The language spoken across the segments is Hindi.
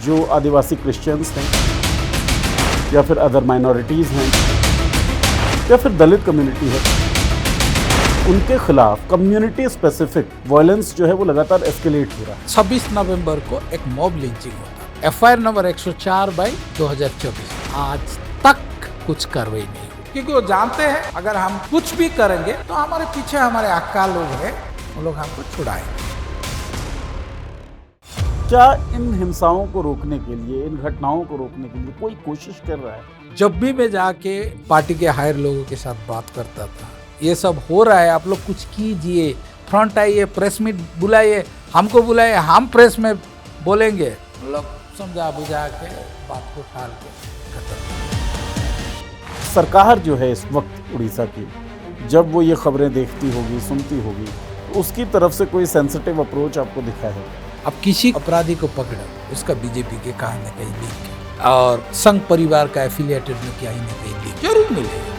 जो आदिवासी क्रिश्चियंस हैं या फिर अदर माइनॉरिटीज़ हैं या फिर दलित कम्युनिटी है, उनके खिलाफ कम्युनिटी स्पेसिफिक वायलेंस जो है वो लगातार एस्केलेट हो रहा है। 26 नवंबर को एक मॉब लिंचिंग होता है, FIR नंबर 104/2024। आज तक कुछ कार्रवाई नहीं हुई, क्योंकि वो जानते हैं अगर हम कुछ भी करेंगे तो हमारे पीछे हमारे अक्का लोग हैं, वो लोग हमको छुड़ाएंगे। क्या इन हिंसाओं को रोकने के लिए, इन घटनाओं को रोकने के लिए कोई कोशिश कर रहा है? जब भी मैं जाके पार्टी के हायर लोगों के साथ बात करता था, ये सब हो रहा है, आप लोग कुछ कीजिए, फ्रंट आइए, प्रेस मीट बुलाइए, हमको बुलाइए, हम प्रेस में बोलेंगे। लोग समझा बुझा के बात को टाल के खत्म। सरकार जो है इस वक्त उड़ीसा की, जब वो ये खबरें देखती होगी, सुनती होगी, तो उसकी तरफ से कोई सेंसिटिव अप्रोच आपको दिखा है? अब किसी अपराधी को पकड़ा, उसका बीजेपी के कहीं न कहीं लिंक है और संघ परिवार का एफिलिएटेड में कहीं न कहीं लिंक जरूर मिलेगा।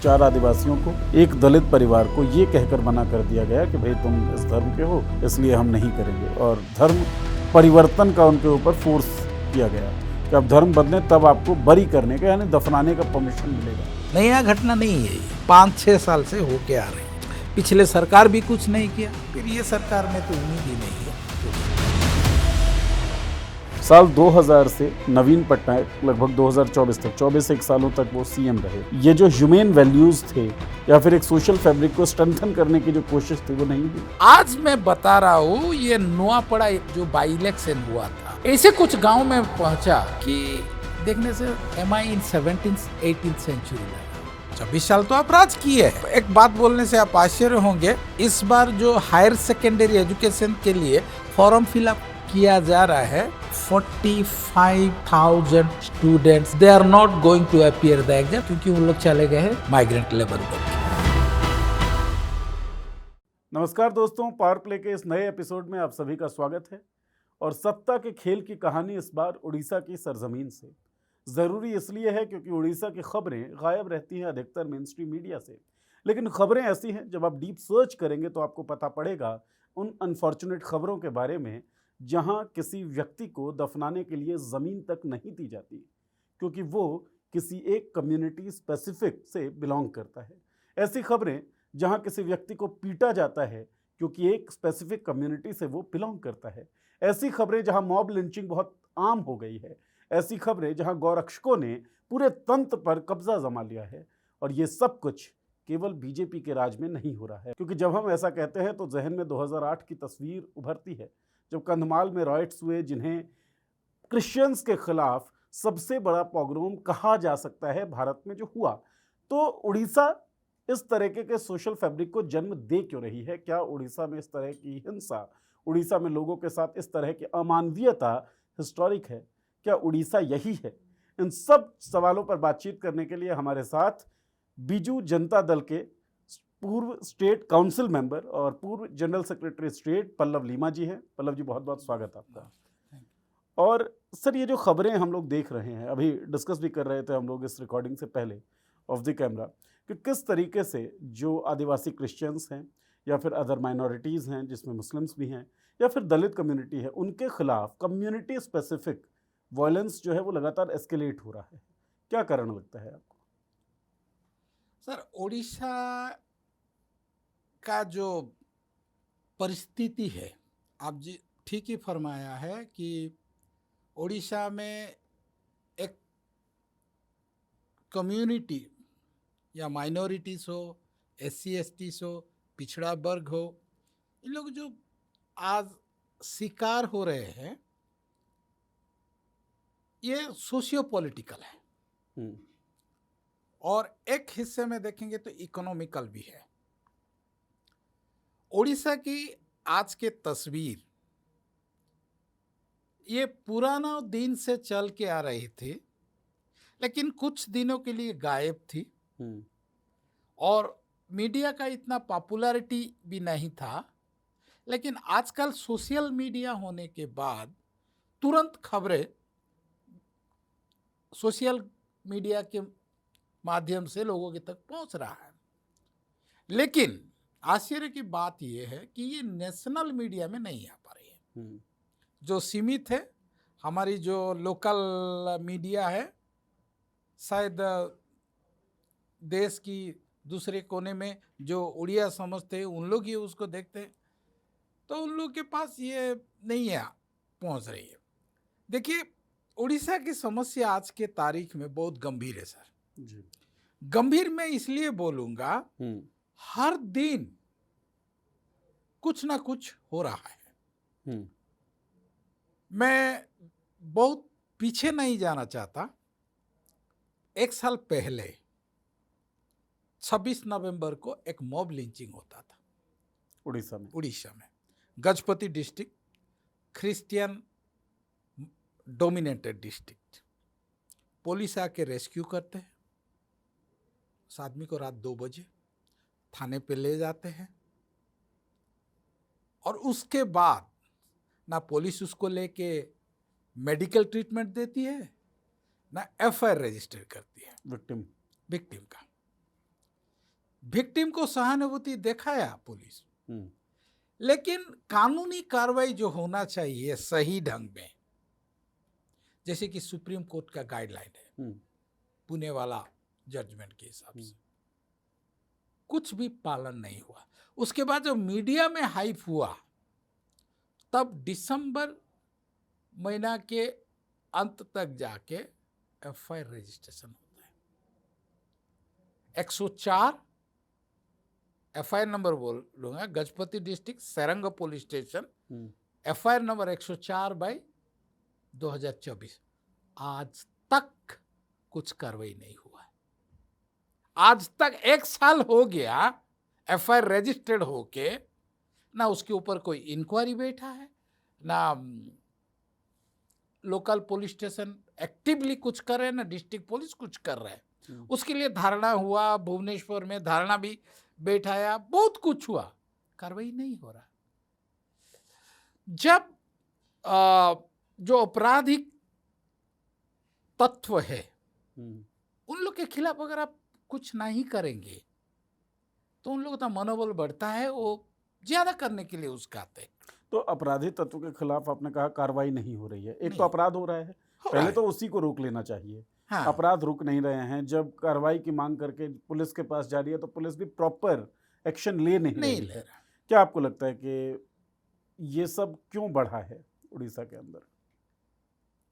4 आदिवासियों को, एक दलित परिवार को ये कहकर मना कर दिया गया कि भाई तुम इस धर्म के हो, इसलिए हम नहीं करेंगे, और धर्म परिवर्तन का उनके ऊपर फोर्स किया गया कि अब धर्म बदले तब आपको बरी करने का, यानी दफनाने का परमिशन मिलेगा। नया घटना नहीं है, 5-6 साल से होके आ रही है। पिछले सरकार भी कुछ नहीं किया, फिर ये सरकार में तो उम्मीद ही नहीं है। साल 2000 से नवीन पटनायक लगभग 2024 तक, 24 सालों तक वो सीएम रहे। ये जो ह्यूमन वैल्यूज थे या फिर एक सोशल फैब्रिक को स्ट्रेंथन करने की जो कोशिश थी वो नहीं हुई। आज मैं बता रहा हूँ, ये नुआपड़ा जो बाई इलेक्शन हुआ था, ऐसे कुछ गांव में पहुंचा कि देखने से am I in 17th 18th century में। 26 साल तो आप राज किए हैं। एक बात बोलने से आप आश्चर्य होंगे, इस बार जो हायर सेकेंडरी एजुकेशन के लिए फॉर्म फिलअप किया जा रहा है, 45,000 students, they are not going to appear the exam, क्योंकि वो लोग चले गए हैं माइग्रेंट लेबर पर। नमस्कार दोस्तों, पावर प्ले के इस नए एपिसोड में आप सभी का स्वागत है। और सप्ताह के खेल की कहानी इस बार उड़ीसा की सरजमीन से। ज़रूरी इसलिए है क्योंकि उड़ीसा की खबरें गायब रहती हैं अधिकतर मेन स्ट्रीम मीडिया से, लेकिन खबरें ऐसी हैं जब आप डीप सर्च करेंगे तो आपको पता पड़ेगा उन अनफॉर्चुनेट खबरों के बारे में जहां किसी व्यक्ति को दफनाने के लिए ज़मीन तक नहीं दी जाती क्योंकि वो किसी एक कम्युनिटी स्पेसिफिक से बिलोंग करता है। ऐसी खबरें जहां किसी व्यक्ति को पीटा जाता है क्योंकि एक स्पेसिफिक कम्युनिटी से वो बिलोंग करता है। ऐसी खबरें जहां मॉब लिंचिंग बहुत आम हो गई है। ऐसी खबरें जहां गौरक्षकों ने पूरे तंत्र पर कब्जा जमा लिया है। और ये सब कुछ केवल बीजेपी के राज में नहीं हो रहा है, क्योंकि जब हम ऐसा कहते हैं तो जहन में 2008 की तस्वीर उभरती है, जब कंधमाल में रॉयट्स हुए, जिन्हें क्रिश्चियंस के खिलाफ सबसे बड़ा पोग्रोम कहा जा सकता है भारत में जो हुआ। तो उड़ीसा इस तरीके के सोशल फैब्रिक को जन्म दे क्यों रही है? क्या उड़ीसा में इस तरह की हिंसा, उड़ीसा में लोगों के साथ इस तरह की अमानवीयता हिस्टोरिक है? क्या उड़ीसा यही है? इन सब सवालों पर बातचीत करने के लिए हमारे साथ बीजू जनता दल के पूर्व स्टेट काउंसिल मेंबर और पूर्व general secretary state Pallav Lima ji हैं। पल्लव जी, बहुत बहुत स्वागत आपका। और सर, ये जो खबरें हम लोग देख रहे हैं, अभी डिस्कस भी कर रहे थे हम लोग इस रिकॉर्डिंग से पहले ऑफ द कैमरा, कि किस तरीके से जो आदिवासी क्रिश्चियंस हैं या फिर अदर माइनॉरिटीज़ हैं जिसमें मुस्लिम्स भी हैं या फिर दलित कम्युनिटी है, उनके खिलाफ कम्युनिटी स्पेसिफिक वायलेंस जो है वो लगातार एस्केलेट हो रहा है। क्या कारण लगता है आपको? सर, ओडिशा का जो परिस्थिति है, आप जी ठीक ही फरमाया है कि ओडिशा में एक कम्युनिटी या माइनॉरिटीज़ हो, SC STs हो, पिछड़ा वर्ग हो, इन लोग जो आज शिकार हो रहे हैं, ये सोशियो पॉलिटिकल है और एक हिस्से में देखेंगे तो इकोनॉमिकल भी है। ओडिशा की आज के तस्वीर ये पुराना दिन से चल के आ रही थी, लेकिन कुछ दिनों के लिए गायब थी और मीडिया का इतना पॉपुलैरिटी भी नहीं था। लेकिन आजकल सोशल मीडिया होने के बाद तुरंत खबरें सोशल मीडिया के माध्यम से लोगों के तक पहुंच रहा है। लेकिन आश्चर्य की बात यह है कि ये नेशनल मीडिया में नहीं आ पा रही है। जो सीमित है हमारी जो लोकल मीडिया है, शायद देश की दूसरे कोने में जो उड़िया समझते हैं उन लोग ही उसको देखते हैं, तो उन लोग के पास ये नहीं है, पहुंच रही है। देखिए, उड़ीसा की समस्या आज के तारीख में बहुत गंभीर है सर। जी। गंभीर मैं इसलिए बोलूंगा, हर दिन कुछ ना कुछ हो रहा है। मैं बहुत पीछे नहीं जाना चाहता। एक साल पहले 26 नवंबर को एक मॉब लिंचिंग होता था उड़ीसा में, Gajapati district, Christian dominated district. Police आके रेस्क्यू करते हैं उस आदमी को, रात 2 बजे थाने पे ले जाते हैं, और उसके बाद ना पुलिस उसको लेके मेडिकल ट्रीटमेंट देती है, ना एफआईआर रजिस्टर करती है विक्टिम का। विक्टिम को सहानुभूति दिखाया पुलिस, लेकिन कानूनी कार्रवाई जो होना चाहिए सही ढंग में, जैसे कि सुप्रीम कोर्ट का गाइडलाइन है पुणे वाला जजमेंट के हिसाब से, कुछ भी पालन नहीं हुआ। उसके बाद जब मीडिया में हाइप हुआ, तब दिसंबर महीना के अंत तक जाके एफआईआर रजिस्ट्रेशन होता है। 104 एफआईआर नंबर बोलूंगा, Gajapati district Serang police station, FIR number 104/2024। आज तक कुछ कार्रवाई नहीं हुआ है। आज तक 1 साल हो गया एफआईआर रजिस्टर्ड होके, ना उसके ऊपर कोई इंक्वायरी बैठा है, ना लोकल पुलिस स्टेशन एक्टिवली कुछ कर रहे हैं, ना डिस्ट्रिक्ट पुलिस कुछ कर रहा है। उसके लिए धारणा हुआ, भुवनेश्वर में धारणा भी बैठाया, बहुत कुछ हुआ, कार्रवाई नहीं हो रहा। जब जो आपराधिक तत्व है उन लोग के खिलाफ अगर आप कुछ नहीं करेंगे तो उन लोगों का मनोबल बढ़ता है, वो ज्यादा करने के लिए उसका आते हैं। तो अपराधी तत्व के खिलाफ आपने कहा कार्रवाई नहीं हो रही है, एक तो अपराध हो रहा है, पहले तो उसी को रोक लेना चाहिए। हाँ। अपराध रुक नहीं रहे हैं, जब कार्रवाई की मांग करके पुलिस के पास जा रही है तो पुलिस भी प्रॉपर एक्शन ले नहीं रही है। क्या आपको लगता है कि ये सब क्यों बढ़ा है उड़ीसा के अंदर?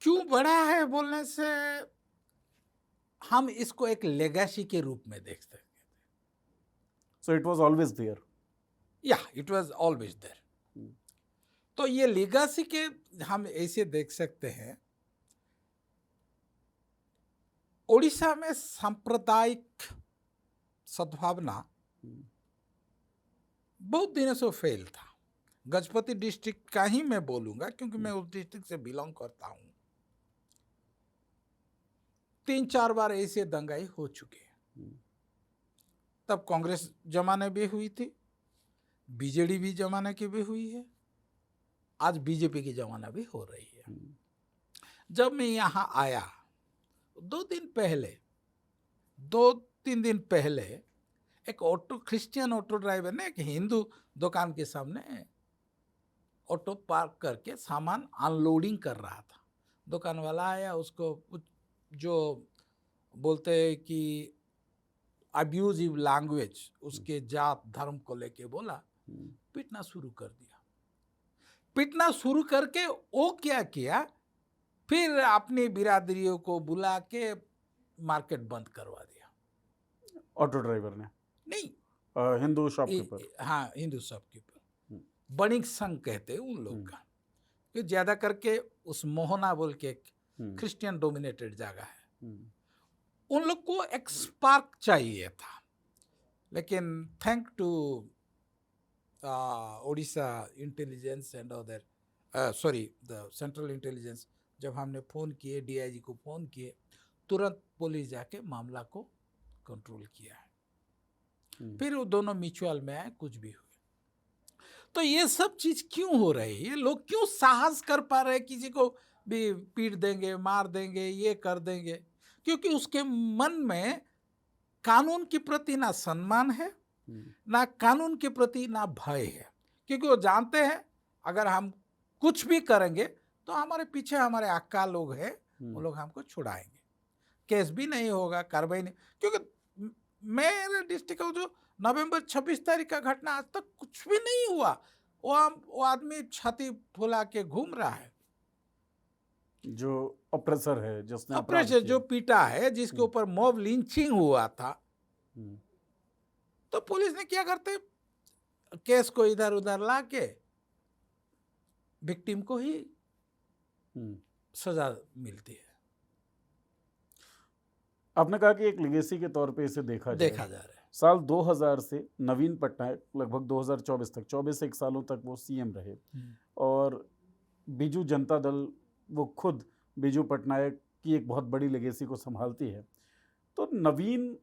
क्यों बढ़ा है बोलने से हम इसको एक लेगेसी के रूप में देख सकते हैं। So it was always there. या इट वाज ऑलवेज देयर। तो ये लेगेसी के हम ऐसे देख सकते हैं, ओडिशा में सांप्रदायिक सद्भावना बहुत दिनों से फेल था। गजपति डिस्ट्रिक्ट का ही मैं बोलूंगा क्योंकि मैं उस डिस्ट्रिक्ट से बिलोंग करता हूं। 3-4 बार ऐसे दंगाई हो चुके हैं। तब कांग्रेस जमाने भी हुई थी, बीजेडी भी जमाने की भी हुई है, आज बीजेपी की जमाना भी हो रही है। जब मैं यहाँ आया 2-3 दिन पहले एक क्रिश्चियन ऑटो ड्राइवर ने एक हिंदू दुकान के सामने ऑटो पार्क करके सामान अनलोडिंग कर रहा था। दुकान वाला आया, उसको जो बोलते हैं कि अब्यूजिव लैंग्वेज, उसके जात धर्म को लेके बोला, पीटना शुरू कर दिया। पीटना शुरू करके वो क्या किया, फिर अपनी बिरादरियों को बुला के मार्केट बंद करवा दिया। ऑटो ड्राइवर ने नहीं, हिंदू शॉपकीपर। हाँ, हिंदू शॉपकीपर, बणिक संघ कहते हैं उन लोग का, कि ज्यादा करके उस मोहना बोल के क्रिश्चियन डोमिनेटेड जगह है, उन लोग को एक स्पार्क चाहिए था। लेकिन thank to Odisha intelligence and other the central intelligence, जब हमने फ़ोन किए, डीआईजी को फ़ोन किए, तुरंत पुलिस जाके मामला को कंट्रोल किया है। फिर वो दोनों म्यूचुअल में आए, कुछ भी हुए। तो ये सब चीज़ क्यों हो रही है? लोग क्यों साहस कर पा रहे हैं किसी को भी पीट देंगे, मार देंगे, ये कर देंगे? क्योंकि उसके मन में कानून के प्रति ना सम्मान है, ना कानून के प्रति ना भय है। क्योंकि वो जानते हैं अगर हम कुछ भी करेंगे तो हमारे पीछे हमारे अक्का लोग हैं, वो लोग हमको छुड़ाएंगे, केस भी नहीं होगा, कार्रवाई नहीं, क्योंकि मेरे डिस्ट्रिक्ट का जो नवंबर 26 तारीख का घटना आज तक कुछ भी नहीं हुआ। वो आदमी छाती फुला के घूम रहा है, जो ऑपरेसर है, जिसने अपराध ऑपरेशन जो किया। पीटा है, जिसके ऊपर मॉब लिंचिंग हुआ था, हम्म, तो पुलिस ने क्या करते, केस को इधर उधर ला के विक्टिम को ही हम्म। सजा मिलती है, आपने कहा कि एक लेगेसी के तौर पे इसे देखा देखा जाए। जा रहा है। साल 2000 से नवीन पटनायक लगभग 2024 तक 24 सालों तक वो सीएम रहे, और बीजू जनता दल वो खुद बीजू पटनायक की एक बहुत बड़ी लेगेसी को संभालती है। तो नवीन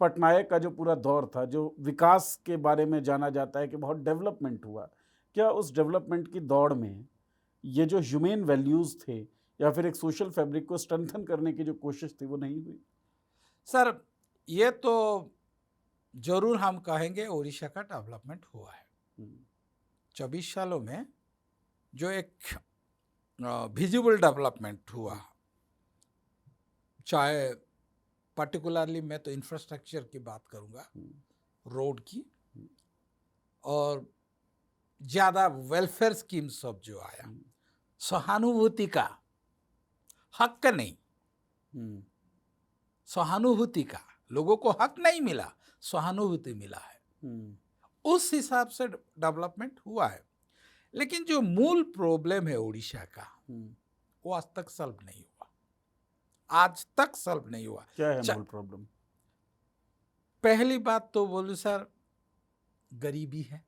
पटनायक का जो पूरा दौर था, जो विकास के बारे में जाना जाता है कि बहुत डेवलपमेंट हुआ, क्या उस डेवलपमेंट की दौड़ में ये जो ह्यूमन वैल्यूज़ थे या फिर एक सोशल फैब्रिक को स्ट्रेंथन करने की जो कोशिश थी वो नहीं हुई? सर, ये तो जरूर हम कहेंगे उड़ीसा का डेवलपमेंट हुआ है। 24 सालों में जो एक विजिबल डेवलपमेंट हुआ, चाहे पर्टिकुलरली मैं तो इंफ्रास्ट्रक्चर की बात करूंगा, रोड की, और ज़्यादा वेलफेयर स्कीम सब जो आया, सहानुभूति का हक नहीं, सहानुभूति का, लोगों को हक नहीं मिला, सहानुभूति मिला है, उस हिसाब से डेवलपमेंट हुआ है। लेकिन जो मूल प्रॉब्लम है उड़ीसा का, वो आज तक सॉल्व नहीं हुआ, आज तक सॉल्व नहीं हुआ। क्या है मूल प्रॉब्लम? पहली बात तो बोलूं सर, गरीबी है,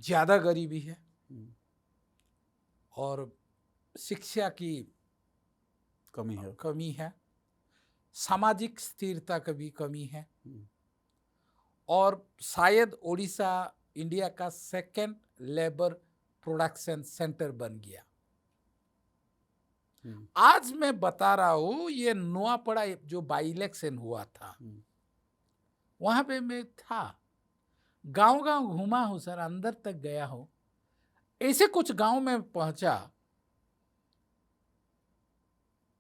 ज्यादा गरीबी है, और शिक्षा की कमी है, सामाजिक स्थिरता की भी कमी है, और शायद उड़ीसा इंडिया का सेकंड लेबर प्रोडक्शन सेंटर बन गया। आज मैं बता रहा हूँ, ये नुआपड़ा जो बाई इलेक्शन हुआ था, वहां पे मैं था, गांव गांव घूमा हूं सर, अंदर तक गया हूं, ऐसे कुछ गांव में पहुंचा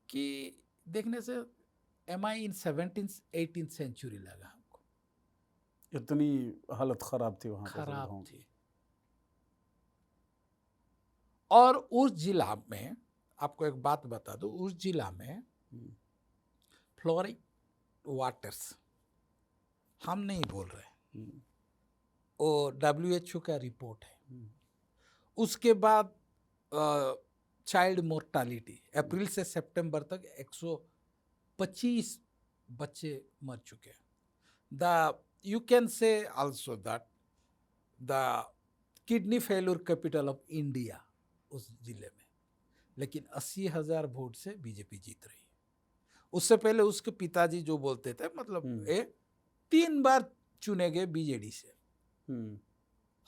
कि देखने से am I in 17th 18th century लगा हमको, इतनी हालत खराब थी वहां, खराब थी। और उस जिला में आपको एक बात बता दूं, उस जिला में फ्लोराइड वाटर्स हम नहीं बोल रहे, वो WHO का रिपोर्ट है। उसके बाद चाइल्ड मोर्टालिटी, अप्रैल से सितंबर तक 125 बच्चे मर चुके हैं। You can say also that the kidney failure capital of India उस जिले में, लेकिन 80,000 वोट से बीजेपी जीत रही है। उससे पहले उसके पिताजी जो बोलते थे, मतलब 3 बार चुने गए बीजेडी से।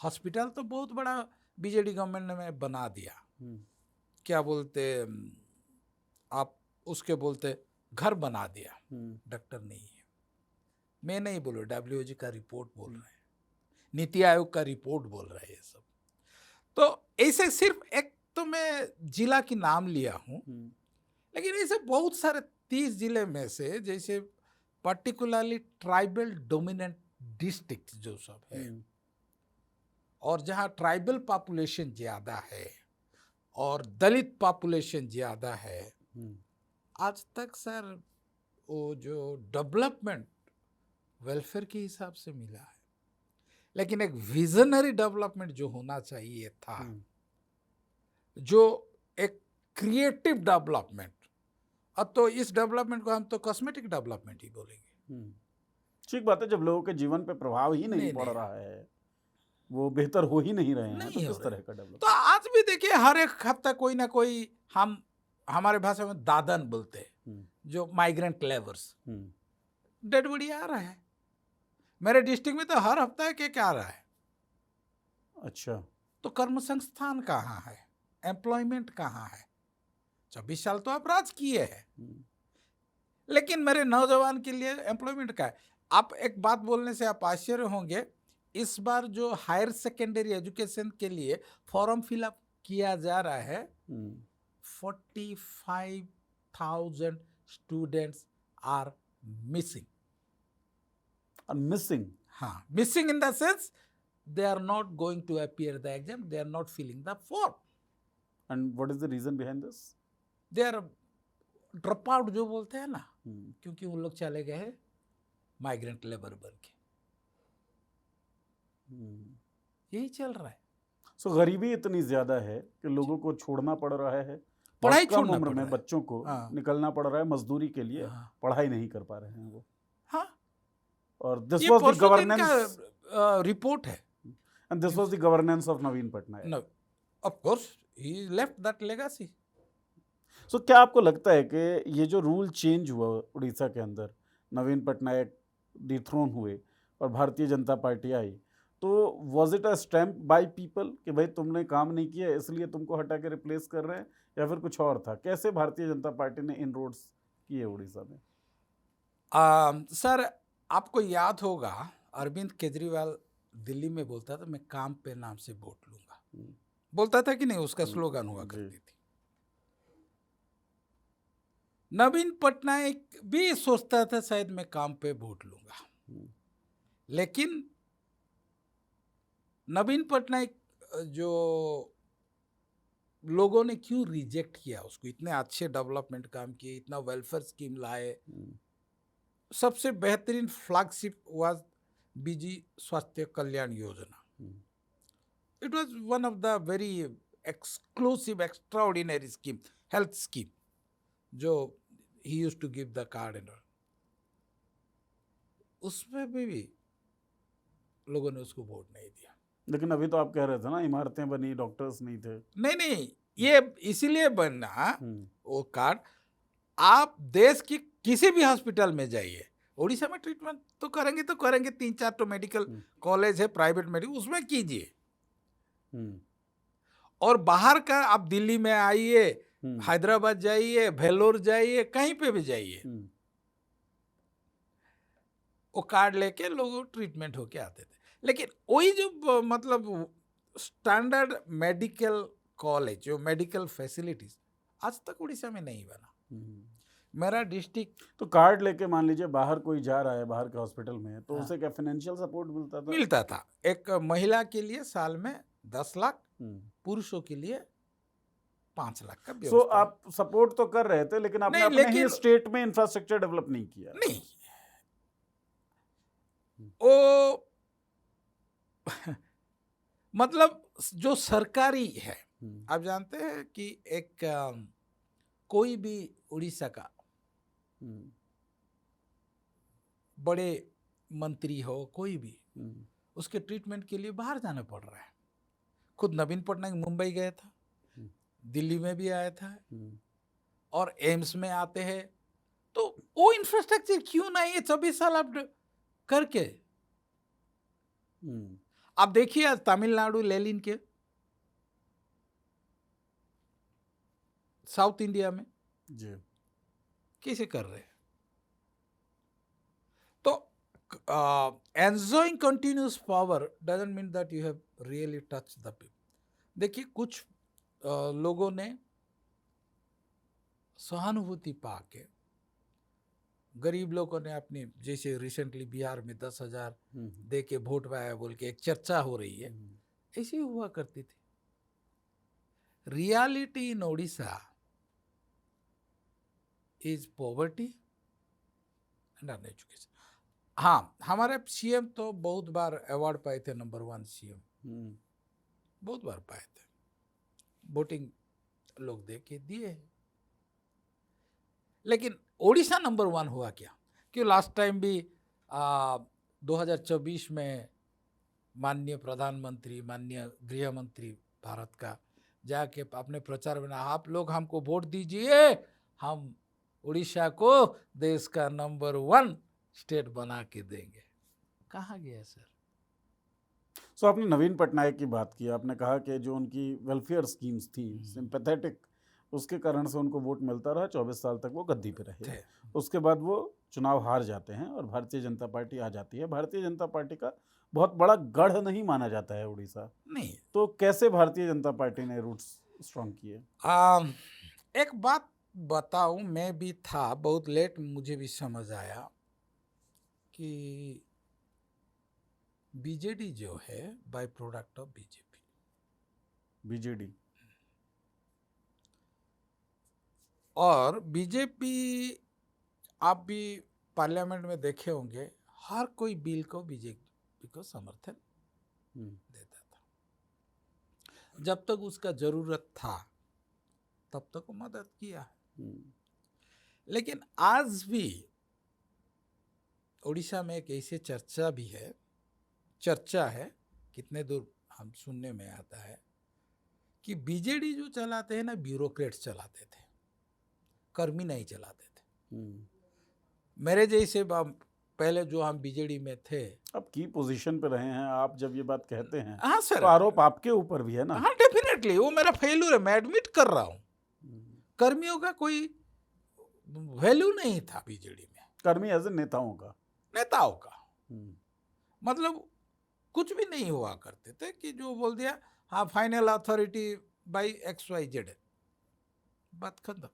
हॉस्पिटल तो बहुत बड़ा बीजेडी गवर्नमेंट ने बना दिया, क्या बोलते आप उसके, बोलते घर बना दिया, डॉक्टर नहीं है। मैं नहीं बोल रहा, WHO का रिपोर्ट बोल रहा है, नीति आयोग का रिपोर्ट बोल रहा है ये सब। तो ऐसे सिर्फ एक तो मैं जिला की नाम लिया हूँ, लेकिन ऐसे बहुत सारे 30 जिले में से, जैसे पर्टिकुलरली ट्राइबल डोमिनेंट डिस्ट्रिक्ट जो सब है, और जहाँ ट्राइबल पॉपुलेशन ज़्यादा है और दलित पॉपुलेशन ज़्यादा है, आज तक सर वो जो डेवलपमेंट वेलफेयर के हिसाब से मिला है। लेकिन एक विजनरी डेवलपमेंट जो होना चाहिए था, जो एक क्रिएटिव डेवलपमेंट, अब तो इस डेवलपमेंट को हम तो कॉस्मेटिक डेवलपमेंट ही बोलेंगे। ठीक बात है, जब लोगों के जीवन पे प्रभाव ही नहीं पड़ रहा है, वो बेहतर हो ही नहीं रहे हैं, तो किस तरह का डेवलपमेंट? तो आज भी देखिए, हर एक हफ्ता कोई ना कोई, हम हमारे भाषा में दादन बोलते हैं, जो माइग्रेंट लेबर्स, डेड बॉडी आ रहा है। मेरे डिस्ट्रिक्ट में तो हर हफ्ता क्या आ रहा है। अच्छा, तो कर्म संस्थान कहाँ है, एम्प्लॉयमेंट कहाँ है? 26 साल तो आप राज किए हैं, लेकिन मेरे नौजवान के लिए एम्प्लॉयमेंट का है। आप एक बात बोलने से आप आश्चर्य होंगे, इस बार जो हायर सेकेंडरी एजुकेशन के लिए फॉर्म फिलअप किया जा रहा है, हम्म, 45,000 students are missing. मिसिंग। हाँ, missing in the sense they are not going to appear the exam, they are not filling the form, and what is the reason behind this? they are drop out जो बोलते हैं ना, क्योंकि उन लोग चले गए हैं माइग्रेंट लेबर बन के, यही चल रहा है। सो गरीबी इतनी ज्यादा है कि लोगों को छोड़ना पड़ रहा है, पढ़ाई बहुत कम छोड़ना उम्र पड़ में रहा है। बच्चों को हाँ। निकलना पड़ रहा है मजदूरी के लिए, हाँ। पढ़ाई नहीं कर पा रहे हैं वो। हाँ, और दिस ये वाज द परसों दिन गवर्नेंस, का रिपोर्ट है। And this was the governance of Naveen Patnaik. No, of course, he left that legacy. सो क्या आपको लगता है कि ये जो रूल चेंज हुआ उड़ीसा के अंदर, नवीन पटनायक डिथ्रोन हुए और भारतीय जनता पार्टी आई, तो was it a stamp by people कि भाई तुमने काम नहीं किया इसलिए तुमको हटा के रिप्लेस कर रहे हैं, या फिर कुछ और था? कैसे भारतीय जनता पार्टी ने इनरोड्स किए उड़ीसा में? सर, आपको याद होगा अरविंद केजरीवाल दिल्ली में बोलता था मैं काम पे नाम से वोट लूंगा, बोलता था कि नहीं, उसका स्लोगन हुआ जी। करती थी। नवीन पटनायक भी सोचता था शायद मैं काम पे वोट लूंगा, लेकिन नवीन पटनायक जो लोगों ने क्यों रिजेक्ट किया उसको, इतने अच्छे डेवलपमेंट काम किए, इतना वेलफेयर स्कीम लाए, सबसे बेहतरीन फ्लैगशिप वाज बीजी स्वास्थ्य कल्याण योजना। It was one of the very exclusive extraordinary scheme, health scheme, जो he used to give the card and all. उसमें भी लोगों ने उसको वोट नहीं दिया। लेकिन अभी तो आप कह रहे थे ना, इमारतें बनी, डॉक्टर्स नहीं थे। नहीं, ये इसीलिए बना वो कार्ड। आप देश की किसी भी हॉस्पिटल में जाइए, उड़ीसा में ट्रीटमेंट तो करेंगे 3-4 तो मेडिकल कॉलेज है, प्राइवेट मेडिकल, उसमें कीजिए। और बाहर का आप दिल्ली में आइए, हैदराबाद जाइए, भेलोर जाइए, कहीं पे भी जाइए, वो कार्ड लेके लोग ट्रीटमेंट होके आते थे। लेकिन वही जो मतलब स्टैंडर्ड मेडिकल कॉलेज, जो मेडिकल फैसिलिटीज आज तक उड़ीसा में नहीं बना। मेरा डिस्ट्रिक्ट तो कार्ड लेके मान लीजिए बाहर कोई जा रहा है बाहर के हॉस्पिटल में, तो उसे क्या फाइनेंशियल सपोर्ट मिलता था? मिलता था। एक महिला के लिए साल में 10 लाख, पुरुषों के लिए 5 लाख का सो आप सपोर्ट तो कर रहे थे, लेकिन आपने अपने ही स्टेट में इंफ्रास्ट्रक्चर डेवलप नहीं किया। नहीं, वो मतलब जो सरकारी है, आप जानते हैं कि एक कोई भी उड़ीसा का बड़े मंत्री हो, कोई भी, उसके ट्रीटमेंट के लिए बाहर जाना पड़ रहा है। खुद नवीन पटनायक मुंबई गया था, दिल्ली में भी आया था, और एम्स में आते हैं। तो वो इंफ्रास्ट्रक्चर क्यों नहीं है 24 साल आप करके? आप देखिए आज तमिलनाडु ले लीन के, साउथ इंडिया में जी कैसे कर रहे हैं। तो enjoying continuous power doesn't mean that you have really touched the people. देखिए, कुछ लोगों ने सहानुभूति पाके, गरीब लोगों ने अपनी, जैसे रिसेंटली बिहार में 10,000 दे के वोट पाया बोल के एक चर्चा हो रही है, ऐसी हुआ करती थी। Reality in Odisha is poverty and uneducation. हाँ, हमारे सीएम तो बहुत बार अवार्ड पाए थे, नंबर 1 सीएम बहुत बार पाए थे, वोटिंग लोग दे के दिए। लेकिन ओडिशा नंबर 1 हुआ क्या? क्यों लास्ट टाइम भी 2024 में माननीय प्रधानमंत्री, माननीय गृह मंत्री भारत का जाके अपने प्रचार में, आप लोग हमको वोट दीजिए, हम उड़ीसा को देश का नंबर 1 स्टेट बना के देंगे। कहाँ गया सर? सो आपने नवीन पटनायक की बात की, आपने कहा कि जो उनकी वेलफेयर स्कीम्स थी, सिंपैथेटिक, उसके कारण से उनको वोट मिलता रहा, 24 साल तक वो गद्दी पे रहे। उसके बाद वो चुनाव हार जाते हैं और भारतीय जनता पार्टी आ जाती है। भारतीय जनता पार्टी का बहुत बड़ा गढ़ नहीं माना जाता है उड़ीसा, नहीं। तो कैसे भारतीय जनता पार्टी ने रूट्स स्ट्रांग किए? एक बात बताऊं, मैं भी था बहुत लेट, मुझे भी समझ आया कि बीजेडी जो है by product of BJP. BJD. और बीजेपी, आप भी पार्लियामेंट में देखे होंगे, हर कोई बिल को बीजेपी को समर्थन देता था। जब तक उसका जरूरत था तब तक वो मदद किया है। लेकिन आज भी उड़ीसा में एक ऐसी चर्चा है, कितने दूर हम सुनने में आता है कि बीजेडी जो चलाते हैं ना, ब्यूरोक्रेट्स चलाते थे, कर्मी नहीं चलाते थे। मेरे जैसे पहले जो हम बीजेडी में थे, अब की पोजीशन पे रहे हैं आप, जब ये बात कहते हैं हाँ सर, तो आरोप आपके ऊपर भी है ना। हाँ डेफिनेटली, वो मेरा फेल्यूर है, मैं एडमिट कर रहा हूँ। कर्मियों का कोई वैल्यू नहीं था बीजेडी में, कर्मी एज ए नेताओं का। मतलब कुछ भी नहीं हुआ करते थे कि जो बोल दिया हाँ फाइनल अथॉरिटी बाय XYZ, बात खत्म।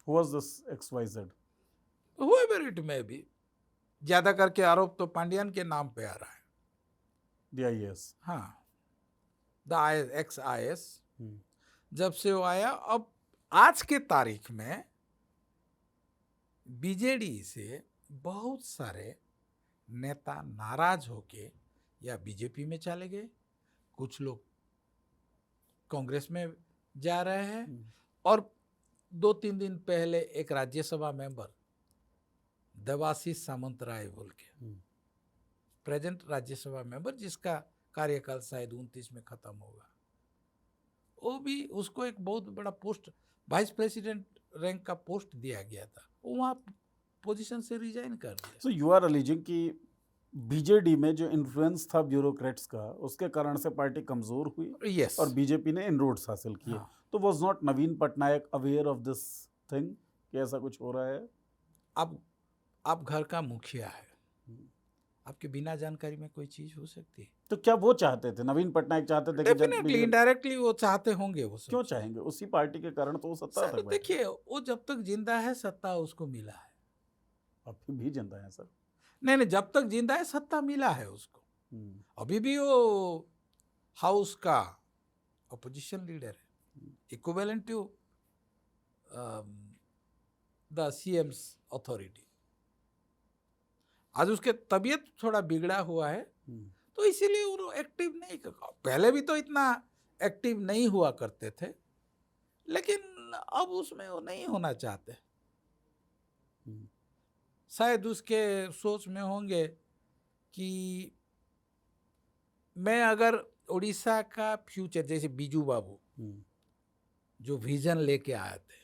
Who was this XYZ? whoever it may be, ज्यादा करके आरोप तो पांडियन के नाम पे आ रहा है। The IAS। हाँ, द ex-IAS। जब से वो आया, अब आज के तारीख में बीजेडी से बहुत सारे नेता नाराज होके या बीजेपी में चले गए, कुछ लोग कांग्रेस में जा रहे हैं। और 2-3 दिन पहले एक राज्यसभा मेंबर देवाशीष सामंत राय बोल के, प्रेजेंट राज्यसभा मेंबर, जिसका कार्यकाल शायद 29 में खत्म होगा, वो भी, उसको एक बहुत बड़ा पोस्ट, वाइस प्रेसिडेंट रैंक का पोस्ट दिया गया था, वो वहाँ पोजीशन से रिजाइन कर दिया। सो यू आर अलीजिंग कि बीजेडी में जो इन्फ्लुएंस था ब्यूरोक्रेट्स का, उसके कारण से पार्टी कमजोर हुई। यस। और बीजेपी ने इनरोड्स हासिल किए। हाँ। तो was not Naveen Patnaik aware of this thing कि ऐसा कुछ हो रहा है? अब आप घर का मुखिया है, आपके बिना जानकारी में कोई चीज हो सकती है? तो क्या वो चाहते थे, नवीन पटनायक चाहते थे कि डेफिनेटली इनडायरेक्टली वो चाहते होंगे। वो क्यों चाहेंगे? उसी पार्टी के कारण तो वो सत्ता तक बैठे। देखिए, वो जब तक जिंदा है सत्ता उसको मिला है। अभी भी जिंदा है सर? नहीं, जब तक जिंदा है सत्ता मिला है उसको। अभी भी वो हाउस का अपोजिशन लीडर है, equivalent to the CM's authority. आज उसके तबीयत थोड़ा बिगड़ा हुआ है, तो इसीलिए वो एक्टिव नहीं कर, पहले भी तो इतना एक्टिव नहीं हुआ करते थे, लेकिन अब उसमें वो नहीं होना चाहते। शायद उसके सोच में होंगे कि मैं अगर उड़ीसा का फ्यूचर, जैसे बीजू बाबू जो विजन लेके आए थे,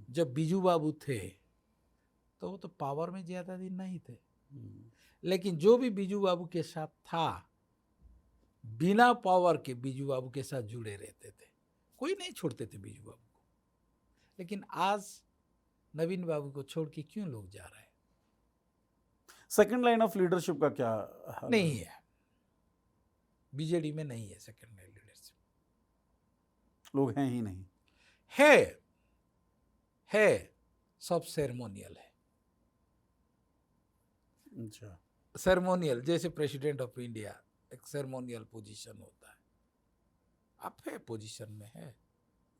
जब बीजू बाबू थे तो वो तो पावर में ज्यादा दिन नहीं थे, लेकिन जो भी बीजू बाबू के साथ था, बिना पावर के बीजू बाबू के साथ जुड़े रहते थे, कोई नहीं छोड़ते थे बीजू बाबू को। लेकिन आज नवीन बाबू को छोड़ के क्यों लोग जा रहे हैं? सेकंड लाइन ऑफ लीडरशिप का क्या हाल नहीं है, बीजेडी में नहीं है सेकंड लाइन लीडरशिप, लोग हैं ही नहीं। है सब सेरेमोनियल है। अच्छा, सेरेमोनियल, जैसे प्रेसिडेंट ऑफ इंडिया एक सेरेमोनियल पोजीशन होता है, आप है पोजीशन में है।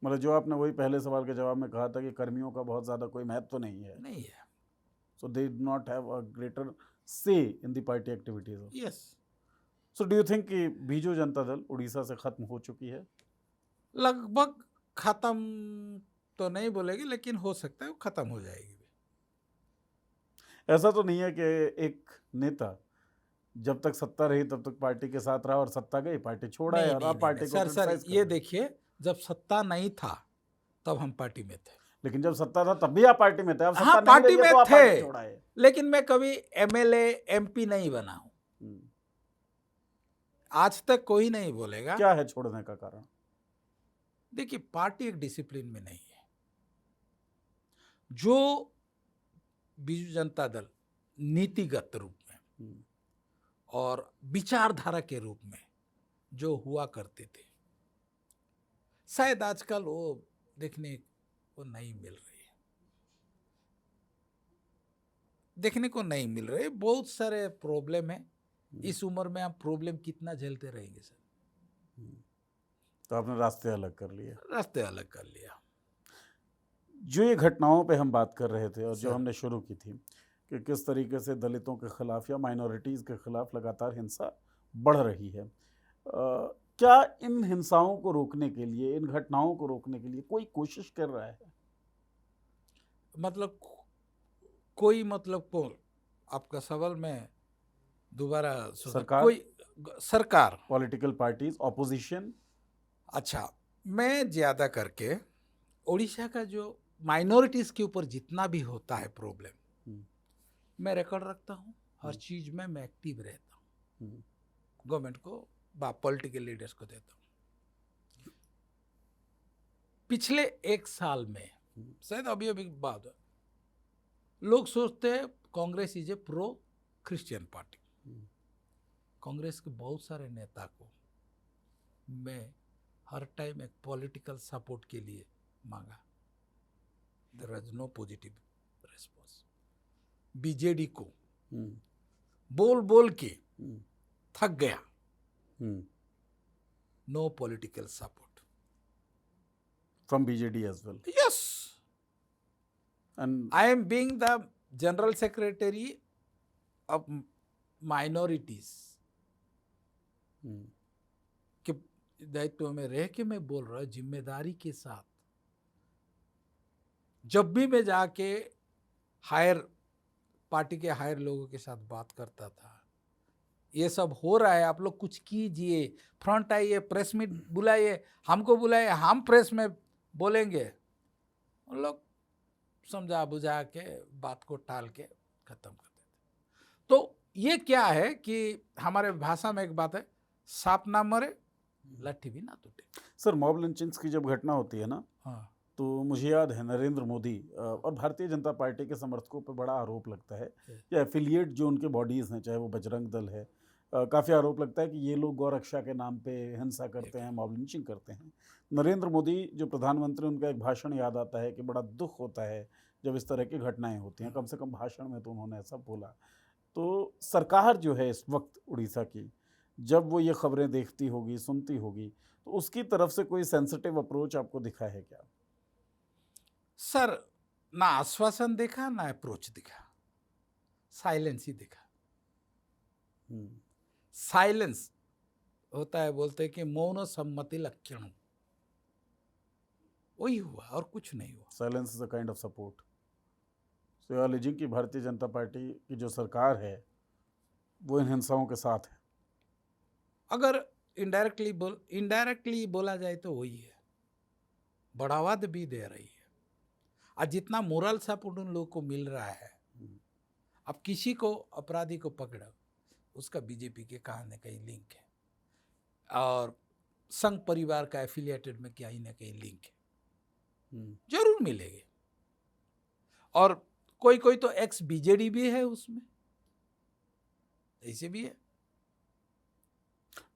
मतलब जो आपने वही पहले सवाल के जवाब में कहा था कि कर्मियों का बहुत ज्यादा कोई महत्व नहीं है। नहीं है। So they do not have a greater say in the party activities. Yes. So do you think कि बीजू जनता दल उड़ीसा से खत्म हो चुकी है? लगभग खत्म तो नहीं बोलेगी, लेकिन हो सकता है वो खत्म हो जाएगी। ऐसा तो नहीं है कि एक नेता जब तक सत्ता रही तब तक पार्टी के साथ रहा और सत्ता गई पार्टी छोड़ा है और आप पार्टी को सर criticize कर ये रहे हैं। देखिए, जब सत्ता नहीं था तब हम पार्टी में थे, लेकिन जब सत्ता था तब भी आप पार्टी में थे। अब हाँ, सत्ता नहीं पार्टी रही है में तो आप थे, पार्टी छोड़ा है। लेकिन मैं कभी MLA MP नहीं बना हूं। आज तक कोई नहीं बोलेगा। क्या है छोड़ने का कारण? देखिए, पार्टी एक डिसिप्लिन में नहीं है। जो बीजू जनता दल नीतिगत रूप में और विचारधारा के रूप में जो हुआ करते थे, शायद आजकल वो देखने को नहीं मिल रही है, देखने को नहीं मिल रहे। बहुत सारे प्रॉब्लम है। इस उम्र में आप प्रॉब्लम कितना झेलते रहेंगे सर? तो आपने रास्ते अलग कर लिए। रास्ते अलग कर लिया। जो ये घटनाओं पे हम बात कर रहे थे और जो सर। हमने शुरू की थी कि किस तरीके से दलितों के खिलाफ या माइनॉरिटीज़ के खिलाफ लगातार हिंसा बढ़ रही है, क्या इन हिंसाओं को रोकने के लिए, इन घटनाओं को रोकने के लिए कोई कोशिश कर रहा है? मतलब कोई मतलब कौन? आपका सवाल में दोबारा सरकार? कोई सरकार, पॉलिटिकल पार्टीज, ऑपोजिशन? अच्छा, मैं ज़्यादा करके उड़ीसा का जो माइनॉरिटीज़ के ऊपर जितना भी होता है प्रॉब्लम, मैं रिकॉर्ड रखता हूँ। हर चीज़ में मैं एक्टिव रहता हूँ, गवर्नमेंट को पॉलिटिकल लीडर्स को देता हूँ। पिछले एक साल में शायद अभी बात है, लोग सोचते हैं Congress is a pro Christian party. Congress के बहुत सारे नेता को मैं हर टाइम एक पॉलिटिकल सपोर्ट के लिए मांगा, there was no positive response. BJD को बोल बोल के थक गया, no political support from BJD as well. Yes, and I am being the general secretary of minorities के दायित्व में रह के मैं बोल रहा हूँ जिम्मेदारी के साथ। जब भी मैं जाके हायर पार्टी के हायर लोगों के साथ बात करता था, ये सब हो रहा है, आप लोग कुछ कीजिए, फ्रंट आइए, प्रेस मीट बुलाइए, हमको बुलाइए, हम प्रेस में बोलेंगे। उन लोग समझा बुझा के बात को टाल के खत्म कर देते। तो ये क्या है कि हमारे भाषा में एक बात है, सांप ना मरे लाठी भी ना टूटे। सर, मॉब लिंचिंग्स की जब घटना होती है ना, हाँ, तो मुझे याद है नरेंद्र मोदी और भारतीय जनता पार्टी के समर्थकों पर बड़ा आरोप लगता है, या एफिलिएट जो उनके बॉडीज़ हैं, चाहे वो बजरंग दल है, काफ़ी आरोप लगता है कि ये लोग गौरक्षा के नाम पे हिंसा करते हैं, मॉब लिंचिंग करते हैं। नरेंद्र मोदी जो प्रधानमंत्री, उनका एक भाषण याद आता है कि बड़ा दुख होता है जब इस तरह की घटनाएं होती हैं। कम से कम भाषण में तो उन्होंने ऐसा बोला। तो सरकार जो है इस वक्त उड़ीसा की, जब वो ये खबरें देखती होगी, सुनती होगी, तो उसकी तरफ से कोई सेंसिटिव अप्रोच आपको दिखा है क्या? सर, ना आश्वासन देखा ना अप्रोच दिखा, साइलेंस ही दिखा। साइलेंस होता है, बोलते हैं कि मौन सम्मति लक्षण, वही हुआ और कुछ नहीं हुआ। Silence is a kind of support. So you are alleging कि भारतीय जनता पार्टी की जो सरकार है वो इन हिंसाओं के साथ है। अगर इनडायरेक्टली बोला जाए तो वही है, बढ़ावा भी दे रही है। और जितना मोरल सपोर्ट उन लोगों को मिल रहा है, अब किसी को अपराधी को पकड़ा, उसका बीजेपी के कहीं न कहीं लिंक है, और संघ परिवार का एफिलिएटेड में कहीं ना कहीं लिंक है, जरूर मिलेंगे। और कोई कोई तो एक्स बीजेडी भी है उसमें, ऐसे भी है।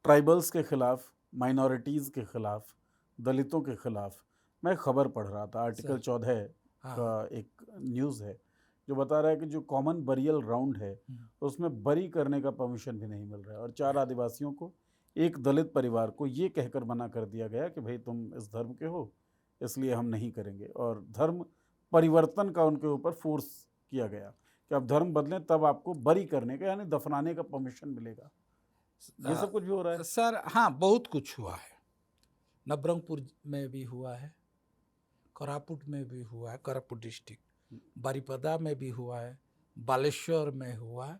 ट्राइबल्स के खिलाफ, माइनॉरिटीज़ के खिलाफ, दलितों के खिलाफ मैं खबर पढ़ रहा था, आर्टिकल 14 का एक न्यूज़ है जो बता रहा है कि जो कॉमन बरियल राउंड है उसमें बरी करने का परमिशन भी नहीं मिल रहा है, और 4 आदिवासियों को, एक दलित परिवार को ये कहकर मना कर दिया गया कि भाई तुम इस धर्म के हो इसलिए हम नहीं करेंगे, और धर्म परिवर्तन का उनके ऊपर फोर्स किया गया कि आप धर्म बदलें तब आपको बरी करने का, यानी दफनाने का परमिशन मिलेगा। ये सब कुछ भी हो रहा है सर। हाँ, बहुत कुछ हुआ है। नवरंगपुर में भी हुआ है, कोरापुट में भी हुआ है, कोरापुट डिस्ट्रिक्ट, बारिपदा में भी हुआ है, बालेश्वर में हुआ है,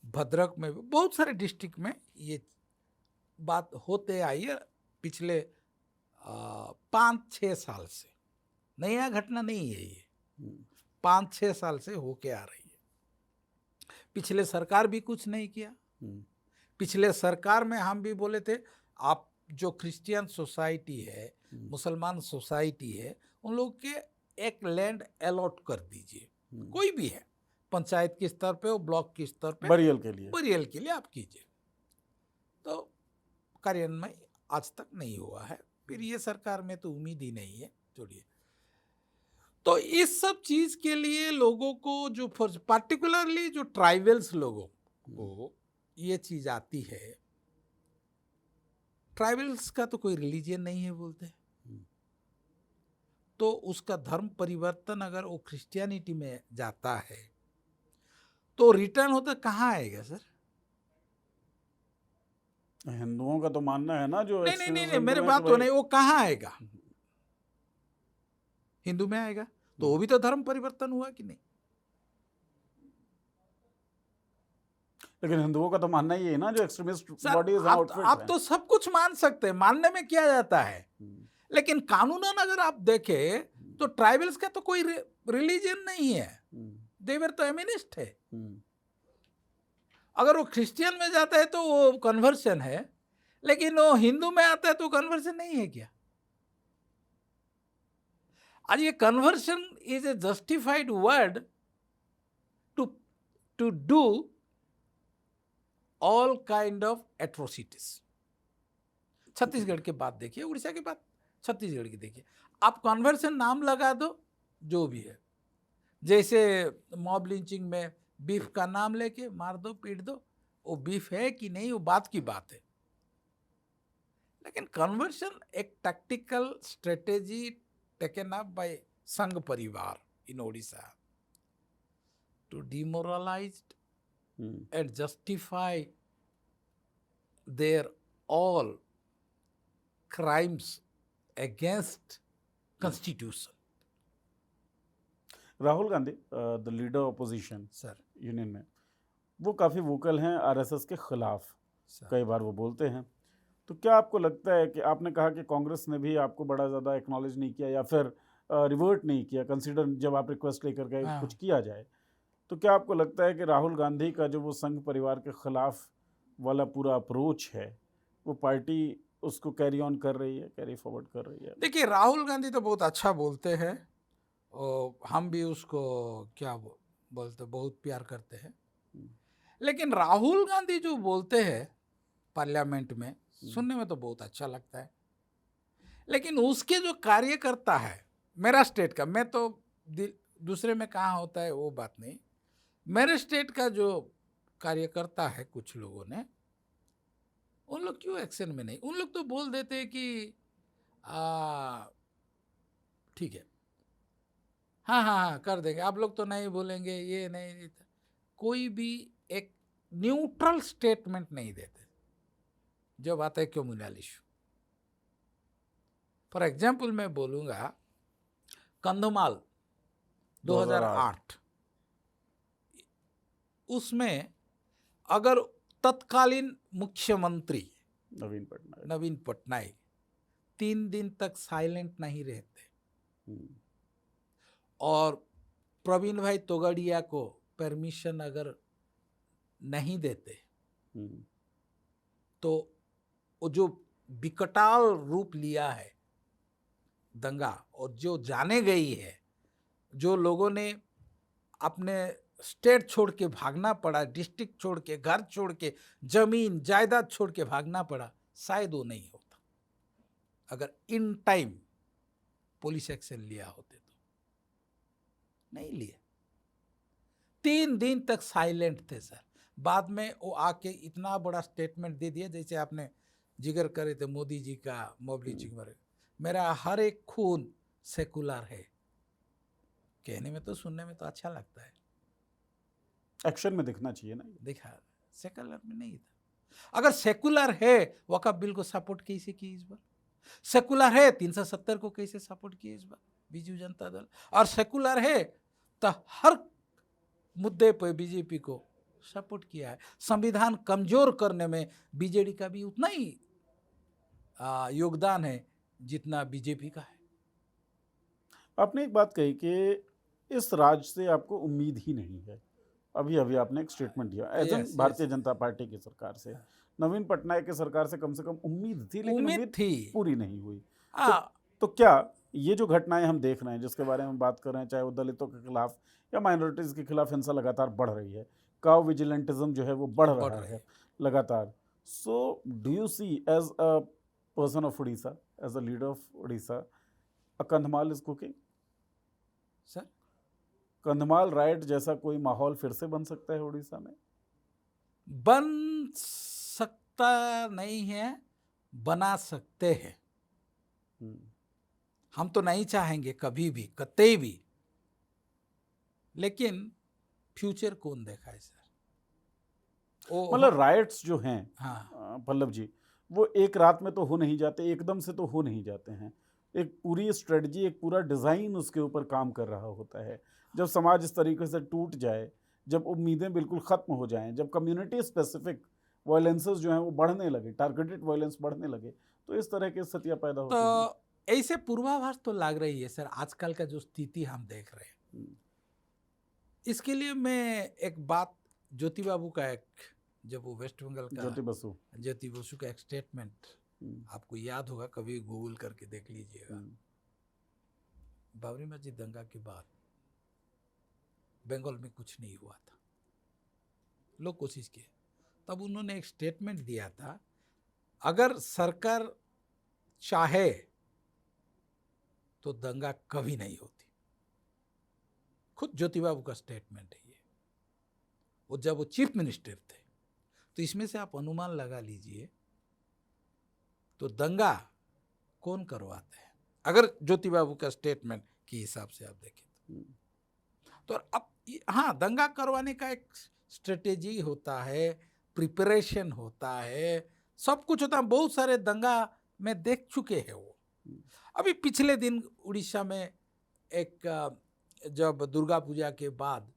भद्रक में भी, बहुत सारे डिस्ट्रिक्ट में ये बात होते आई है पिछले 5-6 साल से। नया घटना नहीं है ये, 5-6 साल से होके आ रही है। पिछले सरकार भी कुछ नहीं किया। पिछले सरकार में हम भी बोले थे, आप जो क्रिश्चियन सोसाइटी है, मुसलमान सोसाइटी है, उन लोग के एक लैंड अलॉट कर दीजिए, कोई भी है, पंचायत के स्तर पे और ब्लॉक के स्तर पे बरियल के लिए आप कीजिए। तो कार्यान्वयन आज तक नहीं हुआ है, फिर ये सरकार में तो उम्मीद ही नहीं है, छोड़िए। तो इस सब चीज के लिए लोगों को जो पार्टिकुलरली जो ट्राइबल्स लोगों को ये चीज आती है, ट्राइबल्स का तो कोई रिलीजन नहीं है बोलते, तो उसका धर्म परिवर्तन अगर वो क्रिश्चियनिटी में जाता है तो रिटर्न होता कहाँ आएगा सर? हिंदुओं का तो मानना है ना, जो नहीं, मेरे बात तो नहीं, वो कहाँ आएगा? हिंदू में आएगा, तो वो भी तो धर्म परिवर्तन हुआ कि नहीं? लेकिन हिंदुओं का तो मानना ही है ना, जो एक्सट्रीमिस्ट बॉडीज आप तो सब कुछ मान सकते हैं, मानने में क्या जाता है, लेकिन कानूनन अगर आप देखें तो ट्राइबल्स का तो कोई रिलीजन नहीं है, देवर तो एमिनिस्ट है। अगर वो क्रिश्चियन में जाता है तो वो कन्वर्शन है, लेकिन वो हिंदू में आता है तो कन्वर्शन नहीं है क्या? आज ये conversion is a justified word to do all kind of atrocities. Chhattisgarh के बात देखिए, उड़ीसा के बात छत्तीसगढ़ की देखिए, आप कन्वर्शन नाम लगा दो, जो भी है, जैसे मॉब लिंचिंग में बीफ का नाम लेके मार दो, पीट दो, वो बीफ है कि नहीं वो बात की बात है। लेकिन कन्वर्शन एक tactical strategy taken up by Sangh Parivar in Odisha to demoralise and justify their all crimes against constitution. Rahul Gandhi the leader opposition sir union में, वो काफ़ी वोकल हैं आरएसएस के खिलाफ, कई बार वो बोलते हैं। तो क्या आपको लगता है कि आपने कहा कि कांग्रेस ने भी आपको बड़ा ज़्यादा एक्नॉलेज नहीं किया या फिर रिवर्ट नहीं किया, कंसीडर जब आप रिक्वेस्ट लेकर गए कुछ किया जाए, तो क्या आपको लगता है कि राहुल गांधी का जो वो संघ परिवार के खिलाफ वाला पूरा अप्रोच है, वो पार्टी उसको कैरी ऑन कर रही है, कैरी फॉरवर्ड कर रही है? देखिए, राहुल गांधी तो बहुत अच्छा बोलते हैं और हम भी उसको क्या बोलते बहुत प्यार करते हैं, लेकिन राहुल गांधी जो बोलते हैं पार्लियामेंट में सुनने में तो बहुत अच्छा लगता है, लेकिन उसके जो कार्यकर्ता है मेरा स्टेट का, मैं तो दूसरे में कहाँ होता है वो बात नहीं, मेरे स्टेट का जो कार्यकर्ता है कुछ लोगों ने, उन लोग क्यों एक्शन में नहीं? उन लोग तो बोल देते हैं कि ठीक है, हाँ कर देंगे, आप लोग तो नहीं बोलेंगे, ये नहीं, कोई भी एक न्यूट्रल स्टेटमेंट नहीं देते जब आता है कम्युनल इशू। फॉर एग्जाम्पल मैं बोलूँगा कंधमाल 2008, उसमें अगर तत्कालीन मुख्यमंत्री नवीन पटनायक 3 दिन तक साइलेंट नहीं रहते और प्रवीण भाई तोगड़िया को परमिशन अगर नहीं देते, तो वो जो विकटाल रूप लिया है दंगा, और जो जाने गई है, जो लोगों ने अपने स्टेट छोड़ के भागना पड़ा, डिस्ट्रिक्ट छोड़ के, घर छोड़ के, जमीन जायदाद छोड़ के भागना पड़ा, शायद वो नहीं होता अगर इन टाइम पुलिस एक्शन लिया होते। तो नहीं लिए, 3 दिन तक साइलेंट थे सर। बाद में वो आके इतना बड़ा स्टेटमेंट दे दिया, जैसे आपने जिक्र करे थे मोदी जी का मॉब लिंचिंग में, मेरा हर एक खून सेकुलर है। कहने में तो, सुनने में तो अच्छा लगता है, एक्शन में दिखना चाहिए ना। देखा, सेकुलर में नहीं था। अगर सेकुलर है वक़्फ़ बिल को सपोर्ट कैसे किए इस बार? सेकुलर है 370 को कैसे सपोर्ट किए इस बार बीजू जनता दल? और सेकुलर है तो हर मुद्दे पर बीजेपी को सपोर्ट किया है। संविधान कमजोर करने में बीजेडी का भी उतना ही योगदान है जितना बीजेपी का है। आपने एक बात कही कि इस राज्य से आपको उम्मीद ही नहीं है। अभी अभी आपने एक स्टेटमेंट दिया, as an Bharatiya Janata party की सरकार से, नवीन पटनायक की सरकार से कम उम्मीद थी, लेकिन उम्मीद थी पूरी नहीं हुई। तो क्या ये जो घटनाएं हम देख रहे हैं, जिसके बारे में हम बात कर रहे हैं, चाहे वो दलितों के खिलाफ या माइनॉरिटीज़ के खिलाफ हिंसा लगातार बढ़ रही है, काउ विजिलेंटिज्म जो है वो बढ़ बढ़ रहा रही है है। लगातार। So do you see as a person of Orissa, as a leader of Orissa, a Kandhamal is cooking? Sir, Kandhamal right जैसा कोई माहौल फिर से बन सकता है उड़ीसा में? बन सकता नहीं है, बना सकते हैं। हम्म, हम तो नहीं चाहेंगे कभी भी, कतई भी, लेकिन फ्यूचर कौन देखा है सर? मतलब राइट्स जो हैं हाँ, पल्लव जी, वो एक रात में तो हो नहीं जाते, एकदम से तो हो नहीं जाते हैं। एक पूरी स्ट्रेटजी, एक पूरा डिज़ाइन उसके ऊपर काम कर रहा होता है। जब समाज इस तरीके से टूट जाए, जब उम्मीदें बिल्कुल ख़त्म हो जाएं, जब कम्युनिटी स्पेसिफिक वायलेंसेस जो हैं वो बढ़ने लगे, टारगेटेड वायलेंस बढ़ने लगे, तो इस तरह की स्थितियाँ पैदा होती हैं। तो ऐसे पूर्वाभास तो लग रही है सर, आजकल का जो स्थिति हम देख रहे हैं। हम्म, इसके लिए मैं एक बात, ज्योति बाबू का एक, जब वो वेस्ट बंगाल का ज्योति बसु। ज्योति बसु का एक स्टेटमेंट हम्म, आपको याद होगा, कभी गूगल करके देख लीजिएगा। हम्म, बाबरी मस्जिद दंगा के बाद बंगाल में कुछ नहीं हुआ था, लोग कोशिश किए, तब उन्होंने एक स्टेटमेंट दिया था, अगर सरकार चाहे तो दंगा कभी नहीं होती। खुद ज्योति बाबू का स्टेटमेंट है ये, वो जब वो चीफ मिनिस्टर थे। तो इसमें से आप अनुमान लगा लीजिए, तो दंगा कौन करवाता है, अगर ज्योति बाबू का स्टेटमेंट के हिसाब से आप देखें तो अब हाँ, दंगा करवाने का एक स्ट्रेटेजी होता है, प्रिपरेशन होता है, सब कुछ होता है। बहुत सारे दंगा में देख चुके हैं वो। अभी पिछले दिन उड़ीसा में एक, जब दुर्गा पूजा के बाद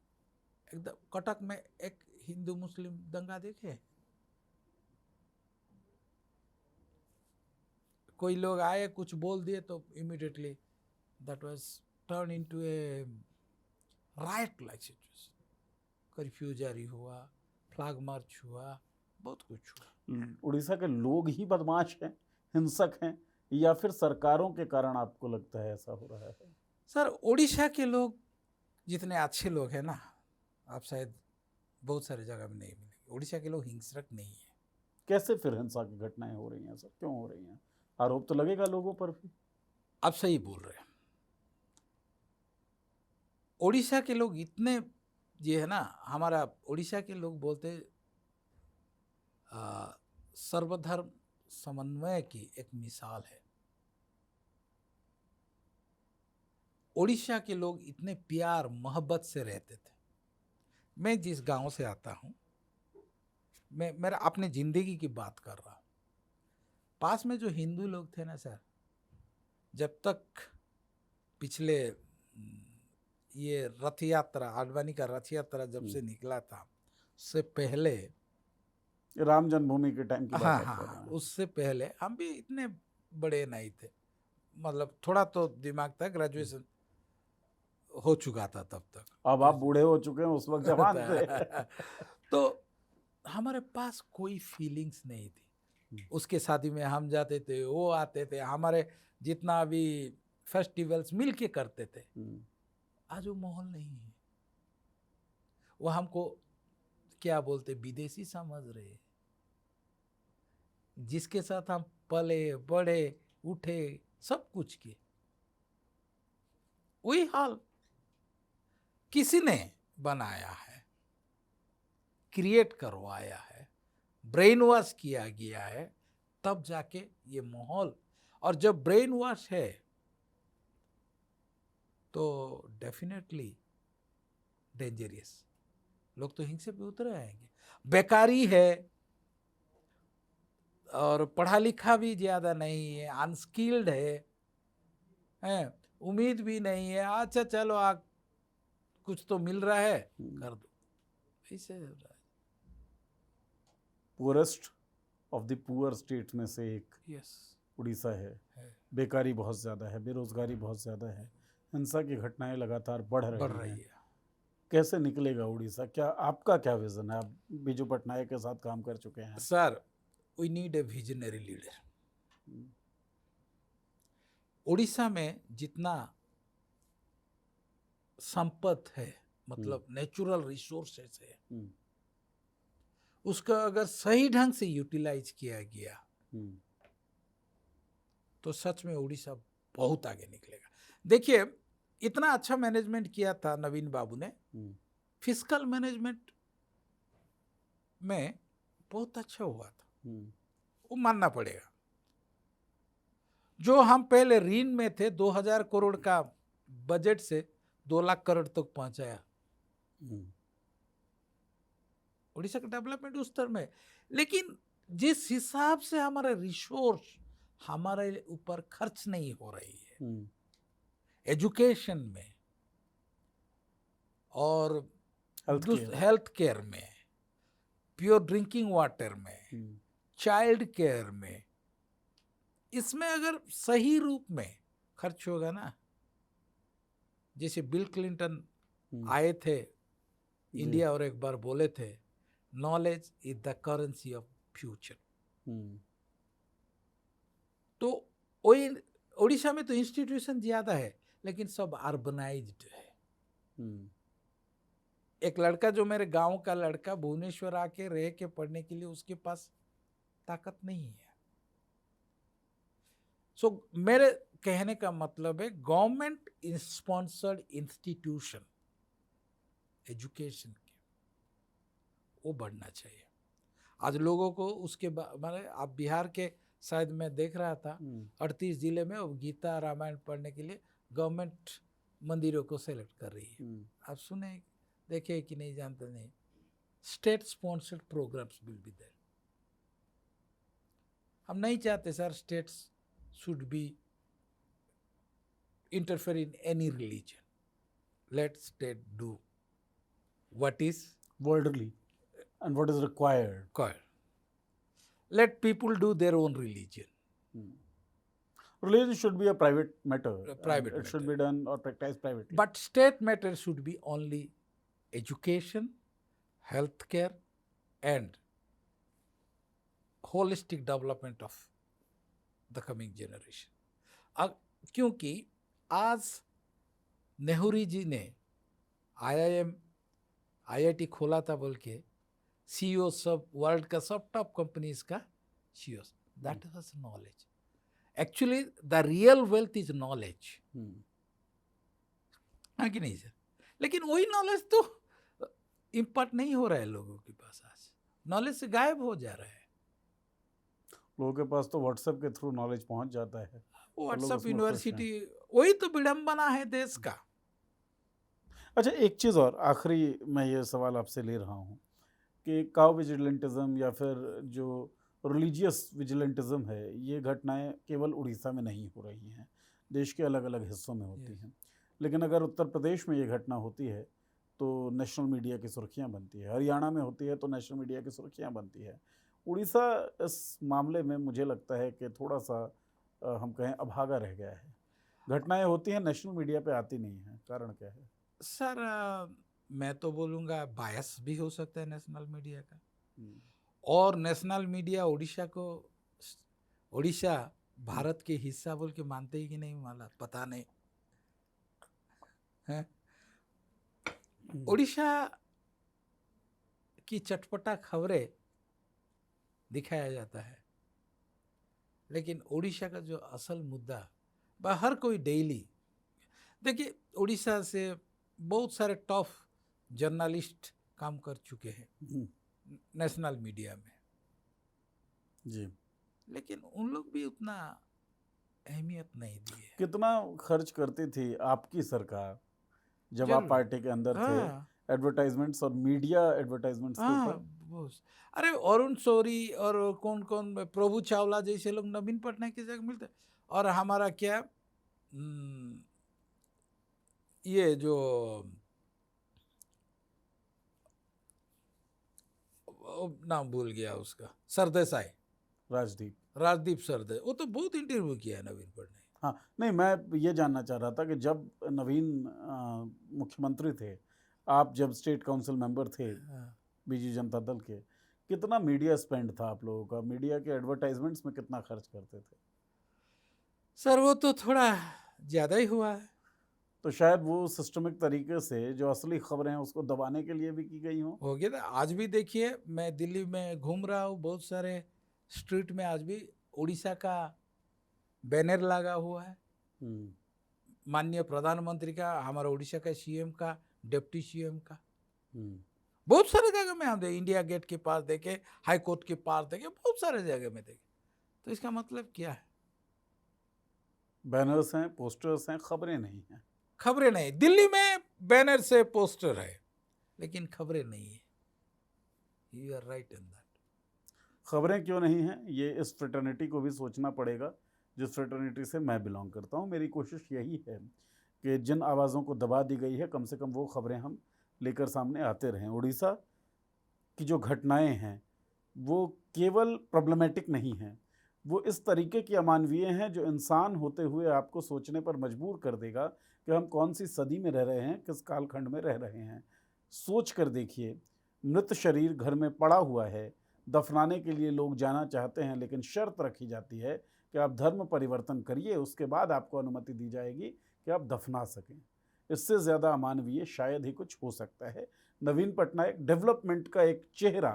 एकदम कटक में एक हिंदू मुस्लिम दंगा देखे, कोई लोग आए कुछ बोल दिए तो immediately that was turn into A right like situation. Curfew जारी हुआ, फ्लैग मार्च हुआ, बहुत कुछ हुआ। उड़ीसा के लोग ही बदमाश हैं, हिंसक हैं, या फिर सरकारों के कारण आपको लगता है ऐसा हो रहा है? सर, उड़ीसा के लोग जितने अच्छे लोग हैं ना, आप शायद बहुत सारे जगह में नहीं मिलेंगे। उड़ीसा के लोग हिंसक नहीं है। कैसे फिर हिंसा की घटनाएं हो रही हैं सर, क्यों हो रही हैं? आरोप तो लगेगा लोगों पर भी। आप सही बोल रहे हैं। उड़ीसा के लोग इतने, ये है ना, हमारा उड़ीसा के लोग बोलते सर्वधर्म समन्वय की एक मिसाल है। उड़ीसा के लोग इतने प्यार मोहब्बत से रहते थे। मैं जिस गांव से आता हूँ, मैं मेरा अपने जिंदगी की बात कर रहा हूँ, पास में जो हिंदू लोग थे ना सर, जब तक पिछले ये रथ यात्रा, आडवाणी का रथ यात्रा जब से निकला था, उससे पहले, राम जन्मभूमि के टाइम की हाँ बात आप हाँ कर रहे हाँ, हैं। उससे पहले हम भी इतने बड़े नहीं थे, मतलब थोड़ा तो दिमाग था, ग्रेजुएशन हो चुका था तब तक। अब आप बूढ़े हो चुके हैं, उस वक्त जवान थे। तो हमारे पास कोई फीलिंग्स नहीं थी। उसके शादी में हम जाते थे, वो आते थे, हमारे जितना भी फेस्टिवल्स मिल के करते थे। आज वो माहौल नहीं है। वो हमको क्या बोलते, विदेशी समझ रहे। जिसके साथ हम पले बड़े उठे सब कुछ किए, वही हाल किसी ने बनाया है, क्रिएट करवाया है, ब्रेन वॉश किया गया है, तब जाके ये माहौल। और जब ब्रेन वॉश है तो डेफिनेटली डेंजरियस। लोग तो हिंसे पे उतर आएंगे। बेकारी है और पढ़ा लिखा भी ज़्यादा नहीं है, अनस्किल्ड है, उम्मीद भी नहीं है, अच्छा चलो कुछ तो मिल रहा है कर दो, ऐसे हो रहा है। Poorest of the poor state में से एक यस, उड़ीसा है। बेकारी बहुत ज़्यादा है, बेरोजगारी बहुत ज़्यादा है, हिंसा की घटनाएं लगातार बढ़ रही हैं। कैसे निकलेगा उड़ीसा? क्या आपका क्या विजन है? आप बीजू पटनायक के साथ काम कर चुके हैं। Sir, we need a visionary leader. Orissa में जितना संपत्ति है, मतलब नेचुरल रिसोर्सेस है, उसका अगर सही ढंग से यूटिलाइज किया गया तो सच में उड़ीसा बहुत आगे निकलेगा। देखिए, इतना अच्छा मैनेजमेंट किया था नवीन बाबू ने, फिस्कल मैनेजमेंट में बहुत अच्छा हुआ था, वो मानना पड़ेगा। जो हम पहले ऋण में थे, 2000 करोड़ का बजट से 2 लाख करोड़ तक पहुंचाया। उड़ीसा का डेवलपमेंट उस स्तर में, लेकिन जिस हिसाब से हमारे रिसोर्स हमारे ऊपर खर्च नहीं हो रही है, एजुकेशन में और हेल्थ केयर में, प्योर ड्रिंकिंग वाटर में, चाइल्ड केयर में, इसमें अगर सही रूप में खर्च होगा ना, जैसे बिल क्लिंटन आए थे इंडिया और एक बार बोले थे, knowledge is the currency of future. तो वही उड़ीसा में तो इंस्टीट्यूशन ज्यादा है, लेकिन सब अर्बनाइज्ड है। एक लड़का जो मेरे गांव का लड़का भुवनेश्वर आके रह के पढ़ने के लिए उसके पास ताकत नहीं है। सो मेरे कहने का मतलब है, गवर्नमेंट स्पॉन्सर्ड इंस्टीट्यूशन एजुकेशन के वो बढ़ना चाहिए। आज लोगों को उसके माने आप बिहार के, शायद मैं देख रहा था 38 जिले में अब गीता रामायण पढ़ने के लिए गवर्नमेंट मंदिरों को सेलेक्ट कर रही है। आप सुने देखे कि नहीं जानते नहीं, state sponsored programmes will be there. हम नहीं चाहते sir states should be interfere in any religion. Let state do what is worldly and what is required. Let people do their own religion. Religion should be a private matter. It should be done or practiced privately. But state matter should be only education, healthcare, and holistic development of the coming generation. क्योंकि आज नेहरू जी ने IIT खोला था बोल के CEO सब वर्ल्ड का सब टॉप कंपनीज का CEO, that was knowledge. Actually the real wealth is knowledge, है कि नहीं सर? लेकिन वही नॉलेज तो इम्पार्ट नहीं हो रहा है लोगों के पास। आज नॉलेज से गायब हो जा रहा है। लोगों के पास तो व्हाट्सएप के थ्रू नॉलेज पहुंच जाता है। व्हाट्सएप यूनिवर्सिटी, वही तो विडंबना है देश का। अच्छा, एक चीज़ और आखिरी मैं ये सवाल आपसे ले रहा हूँ कि काउ विजिलेंटिज्म या फिर जो रिलीजियस विजिलेंटिज्म है, ये घटनाएं केवल उड़ीसा में नहीं हो रही हैं, देश के अलग अलग हिस्सों में होती हैं। लेकिन अगर उत्तर प्रदेश में ये घटना होती है तो नेशनल मीडिया की सुर्खियाँ बनती है, हरियाणा में होती है तो नेशनल मीडिया की सुर्खियाँ बनती है। उड़ीसा इस मामले में मुझे लगता है कि थोड़ा सा हम कहें अभागा रह गया है। घटनाएं होती हैं, नेशनल मीडिया पे आती नहीं हैं, कारण क्या है? सर मैं तो बोलूँगा बायस भी हो सकता है नेशनल मीडिया का, और नेशनल मीडिया उड़ीसा भारत के हिस्सा बोल के मानते ही कि नहीं माना, पता नहीं है। उड़ीसा की चटपटा खबरें दिखाया जाता है, लेकिन उड़ीसा का जो असल मुद्दा हर कोई डेली, देखिए उड़ीसा से बहुत सारे टॉप जर्नलिस्ट काम कर चुके हैं नेशनल मीडिया में जी, लेकिन उन लोग भी उतना अहमियत नहीं दी है। कितना खर्च करती थी आपकी सरकार जब आप पार्टी के अंदर थे एडवर्टाइजमेंट्स और मीडिया एडवर्टाइजमेंट्स के ऊपर? अरे अरुण शौरी और कौन कौन, प्रभु चावला जैसे लोग नवीन पटनायक की जगह मिलते। और हमारा क्या ये जो नाम भूल गया उसका, सरदेसाई, राजदीप सरदेसाई, वो तो बहुत इंटरव्यू किया है नवीन पटनायक। हाँ, नहीं, मैं ये जानना चाह रहा था कि जब नवीन मुख्यमंत्री थे, आप जब स्टेट काउंसिल मेंबर थे बीजेपी जनता दल के, कितना मीडिया स्पेंड था आप लोगों का? मीडिया के एडवर्टाइजमेंट्स में कितना खर्च करते थे? सर वो तो थोड़ा ज़्यादा ही हुआ है। तो शायद वो सिस्टमिक तरीके से जो असली खबरें हैं उसको दबाने के लिए भी की गई हों। हो गया था। आज भी देखिए मैं दिल्ली में घूम रहा हूँ, बहुत सारे स्ट्रीट में आज भी उड़ीसा का बैनर लगा हुआ है। हम्म, माननीय प्रधानमंत्री का, हमारा उड़ीसा का सीएम का, डिप्टी सीएम का, हम्म। बहुत सारे जगह में हम देखे, इंडिया गेट के पास देखे, हाई कोर्ट के पास देखे, बहुत सारे जगह में देखे। तो इसका मतलब क्या है? बैनर्स हैं, पोस्टर्स हैं, खबरें नहीं हैं। खबरें नहीं। दिल्ली में बैनर से पोस्टर है, लेकिन खबरें नहीं है। You are right in that. खबरें क्यों नहीं हैं, ये इस फ्रेटर्निटी को भी सोचना पड़ेगा जिस फ्रेटर्निटी से मैं बिलोंग करता हूँ। मेरी कोशिश यही है कि जिन आवाज़ों को दबा दी गई है, कम से कम वो खबरें हम लेकर सामने आते रहें। उड़ीसा की जो घटनाएं हैं वो केवल प्रॉब्लमेटिक नहीं हैं, वो इस तरीके की अमानवीय हैं जो इंसान होते हुए आपको सोचने पर मजबूर कर देगा कि हम कौन सी सदी में रह रहे हैं, किस कालखंड में रह रहे हैं। सोच कर देखिए, मृत शरीर घर में पड़ा हुआ है, दफनाने के लिए लोग जाना चाहते हैं, लेकिन शर्त रखी जाती है कि आप धर्म परिवर्तन करिए, उसके बाद आपको अनुमति दी जाएगी कि आप दफना सकें। इससे ज़्यादा अमानवीय शायद ही कुछ हो सकता है। नवीन पटनायक डेवलपमेंट का एक चेहरा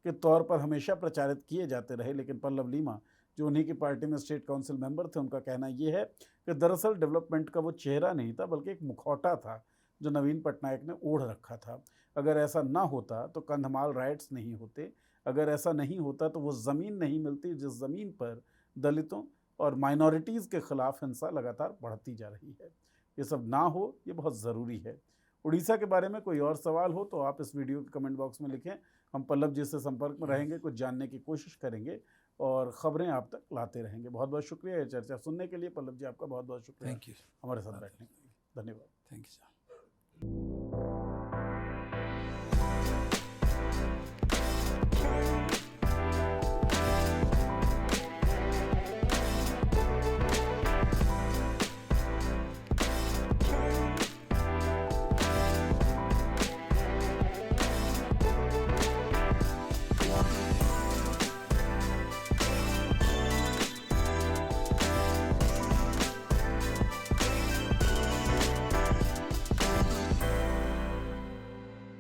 के तौर पर हमेशा प्रचारित किए जाते रहे, लेकिन पल्लव लीमा जो उन्हीं की पार्टी में स्टेट काउंसिल मेंबर थे, उनका कहना ये है कि दरअसल डेवलपमेंट का वो चेहरा नहीं था, बल्कि एक मुखौटा था जो नवीन पटनायक ने ओढ़ रखा था। अगर ऐसा ना होता तो कंधमाल राइट्स नहीं होते, अगर ऐसा नहीं होता तो वो ज़मीन नहीं मिलती जिस ज़मीन पर दलितों और माइनॉरिटीज़ के खिलाफ हिंसा लगातार बढ़ती जा रही है। ये सब ना हो, ये बहुत ज़रूरी है। उड़ीसा के बारे में कोई और सवाल हो तो आप इस वीडियो के कमेंट बॉक्स में लिखें। हम पल्लव जी से संपर्क में रहेंगे, कुछ जानने की कोशिश करेंगे और ख़बरें आप तक लाते रहेंगे। बहुत बहुत शुक्रिया ये चर्चा सुनने के लिए। पल्लव जी, आपका बहुत बहुत शुक्रिया थैंक यू। हमारे साथ बैठने के लिए। धन्यवाद। Thank you sir.